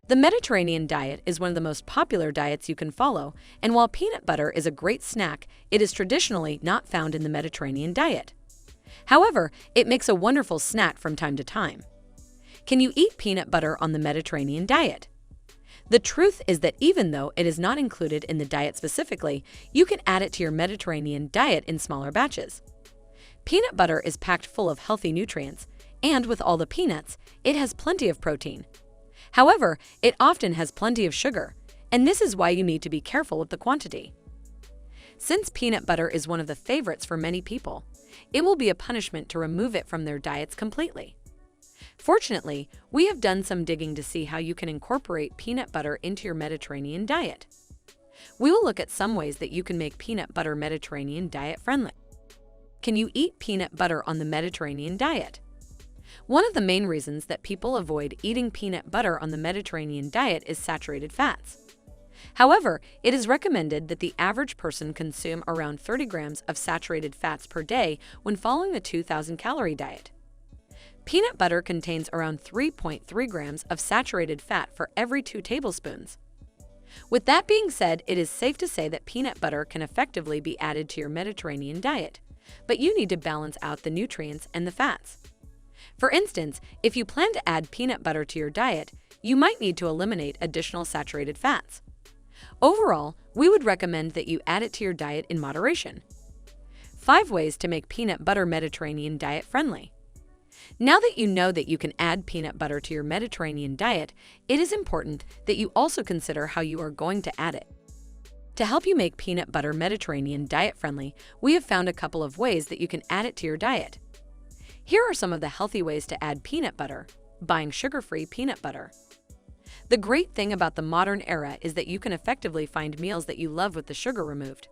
The Mediterranean diet is one of the most popular diets you can follow, and while peanut butter is a great snack, it is traditionally not found in the Mediterranean diet. However, it makes a wonderful snack from time to time. Can you eat peanut butter on the Mediterranean diet? The truth is that even though it is not included in the diet specifically, you can add it to your Mediterranean diet in smaller batches. Peanut butter is packed full of healthy nutrients, and with all the peanuts, it has plenty of protein. However, it often has plenty of sugar, and this is why you need to be careful with the quantity. Since peanut butter is one of the favorites for many people, it will be a punishment to remove it from their diets completely. Fortunately, we have done some digging to see how you can incorporate peanut butter into your Mediterranean diet. We will look at some ways that you can make peanut butter Mediterranean diet friendly. Can you eat peanut butter on the Mediterranean diet? One of the main reasons that people avoid eating peanut butter on the Mediterranean diet is saturated fats. However, it is recommended that the average person consume around 30 grams of saturated fats per day when following the 2,000-calorie diet. Peanut butter contains around 3.3 grams of saturated fat for every 2 tablespoons. With that being said, it is safe to say that peanut butter can effectively be added to your Mediterranean diet, but you need to balance out the nutrients and the fats. For instance, if you plan to add peanut butter to your diet, you might need to eliminate additional saturated fats. Overall, we would recommend that you add it to your diet in moderation. 5 ways to make peanut butter Mediterranean diet friendly. Now that you know that you can add peanut butter to your Mediterranean diet, it is important that you also consider how you are going to add it. To help you make peanut butter Mediterranean diet friendly, we have found a couple of ways that you can add it to your diet. Here are some of the healthy ways to add peanut butter. Buying sugar-free peanut butter. The great thing about the modern era is that you can effectively find meals that you love with the sugar removed.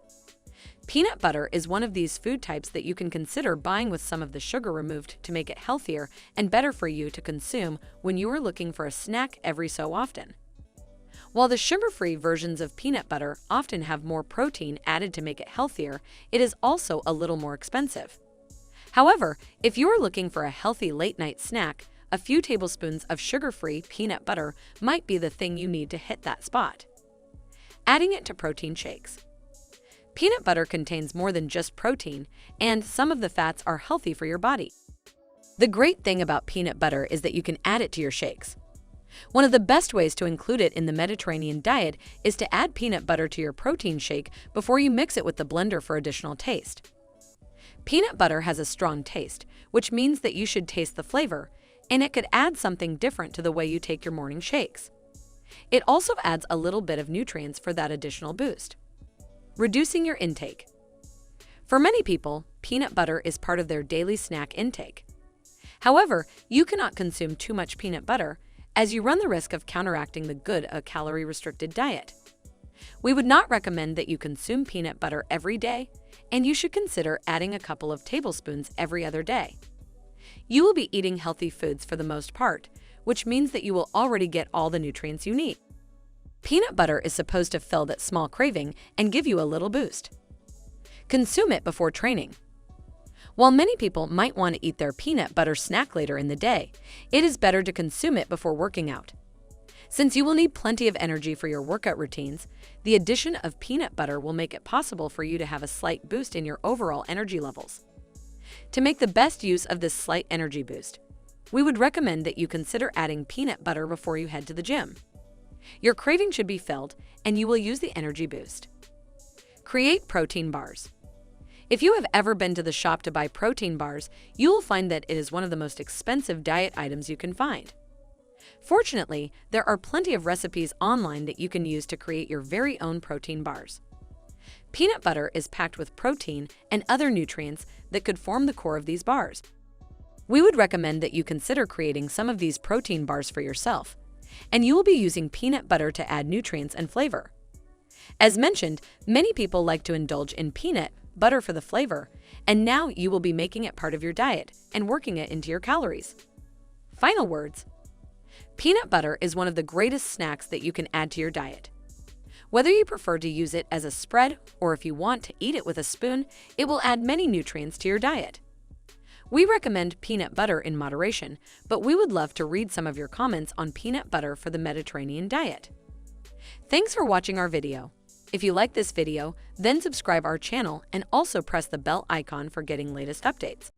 Peanut butter is one of these food types that you can consider buying with some of the sugar removed to make it healthier and better for you to consume when you are looking for a snack every so often. While the sugar-free versions of peanut butter often have more protein added to make it healthier, it is also a little more expensive. However, if you are looking for a healthy late-night snack, a few tablespoons of sugar-free peanut butter might be the thing you need to hit that spot. Adding it to protein shakes. Peanut butter contains more than just protein, and some of the fats are healthy for your body. The great thing about peanut butter is that you can add it to your shakes. One of the best ways to include it in the Mediterranean diet is to add peanut butter to your protein shake before you mix it with the blender for additional taste. Peanut butter has a strong taste, which means that you should taste the flavor, and it could add something different to the way you take your morning shakes. It also adds a little bit of nutrients for that additional boost. Reducing your intake. For many people, peanut butter is part of their daily snack intake. However, you cannot consume too much peanut butter, as you run the risk of counteracting the good of a calorie-restricted diet. We would not recommend that you consume peanut butter every day, and you should consider adding a couple of tablespoons every other day. You will be eating healthy foods for the most part, which means that you will already get all the nutrients you need. Peanut butter is supposed to fill that small craving and give you a little boost. Consume it before training. While many people might want to eat their peanut butter snack later in the day, it is better to consume it before working out. Since you will need plenty of energy for your workout routines, the addition of peanut butter will make it possible for you to have a slight boost in your overall energy levels. To make the best use of this slight energy boost, we would recommend that you consider adding peanut butter before you head to the gym. Your craving should be filled, and you will use the energy boost. Create protein bars. If you have ever been to the shop to buy protein bars, you will find that it is one of the most expensive diet items you can find. Fortunately, there are plenty of recipes online that you can use to create your very own protein bars. Peanut butter is packed with protein and other nutrients that could form the core of these bars. We would recommend that you consider creating some of these protein bars for yourself, and you will be using peanut butter to add nutrients and flavor. As mentioned, many people like to indulge in peanut butter for the flavor, and now you will be making it part of your diet and working it into your calories. Final words. Peanut butter is one of the greatest snacks that you can add to your diet. Whether you prefer to use it as a spread or if you want to eat it with a spoon, it will add many nutrients to your diet. We recommend peanut butter in moderation, but we would love to read some of your comments on peanut butter for the Mediterranean diet. Thanks for watching our video. If you like this video, then subscribe our channel and also press the bell icon for getting latest updates.